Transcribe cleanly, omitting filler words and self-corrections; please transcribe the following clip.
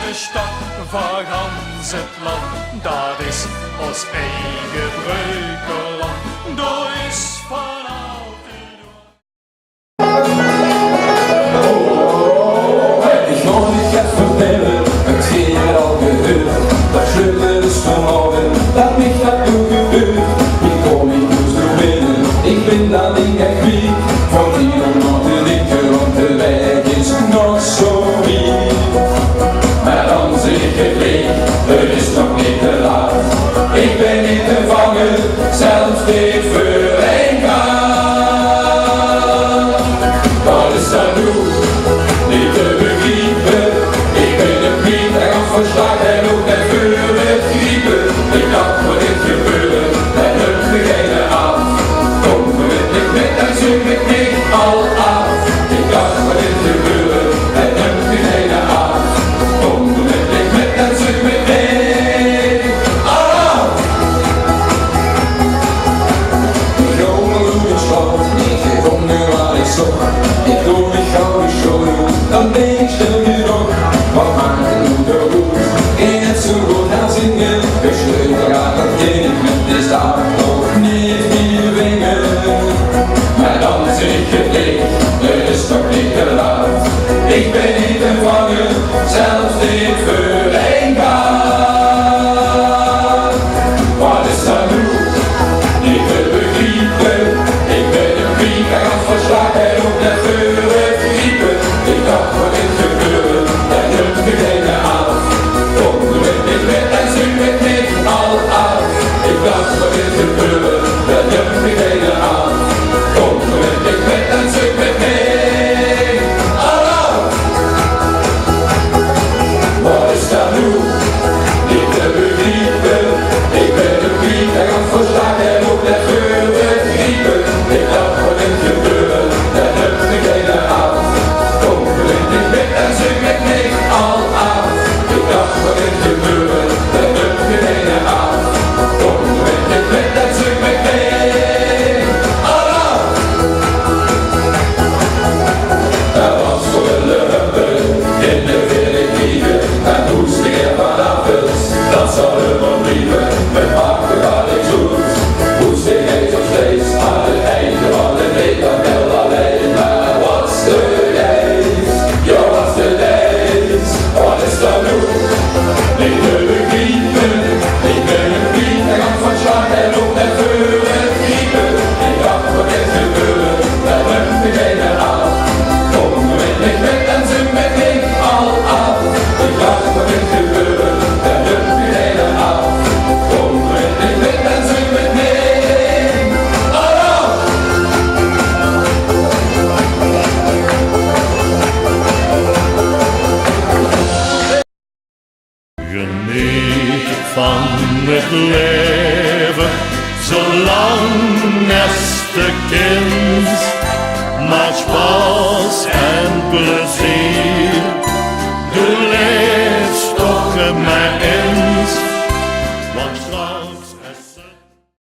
de stad van gans het land, dat is ons eigen Breukerland. Daar is van altijd Ich noch nicht ganz verfehlen, ein 10 Jahre alt gehört. Das Schlimme ist von morgen, dat mich dat du gewöhnt. Ich komm, ich muss probieren, ich bin da nicht ein Krieg. Von hier und nach der Linke und der Weg ist noch so weit. Maar dan zie ik het licht, het is nog niet te laat. Ik ben niet te vangen, zelfs niet voor een kaart. Wat is dat nu? Niet te begrijpen. Ik ben een vriend en kan verslag en ook net voor het griepen. Ik dacht wat dit gebeuren, en het degene af. Kom met ik met en zoek ik niet al af. Ik dacht wat dit gebeuren, en het degene af. Kom met ik met en zoek ik niet al af. De groene loeren schat, ik geef om nu waar ik zocht. Ik doe mijn gouden show, dan ben ik stil genoeg. Wat maakt het nu de roes? In het zo goed gaan zingen. Gesleutel gaat dat kind met deze dag nog niet meer wingen. Maar dan zie ik het licht, het is toch niet te laat. Ik ben niet te vangen, zelfs niet voor een kaart. Wat is dat nu? Niet te begrijpen. Ik ben een vriend en kan verslag en ook net voor het griepen. Ik dacht wat dit gebeuren, en het degene af. Kom met ik met en zoek het niet al af. Ik dacht wat dit gebeuren, en het degene af. Kom met ik met en zoek het niet al af. Wat is dat nu? Niet te begrijpen. Ik ben een vriend en kan verslag en ook net voor het griepen. Ik dacht wat dit gebeuren, en het degene af. Kom met ik met en zoek het niet al af. Ik dacht wat dit gebeuren, en het degene af. Kom met ik met en zoek het niet al af. Er was voor een leuke in de verleden en moest ik er vanaf is, dat zal er maar blijven. Met maakte wat ik zoet, moest ik eens nog steeds aan het einde van de week dan heel alleen. Maar what's the days, ja what's the days, wat is dat nu? Niet te begrijpen, ik ben een vriend en kan van slag en ook net voor het griepen. Ik dacht wat dit gebeuren, en het degene af. Kom met ik met en zoek met ik al af. Ik dacht wat dit gebeuren, en het degene af. Kom met ik met en zoek met ik al af. geniet van het leven, zolang als de kind. Maak spaas en plezier.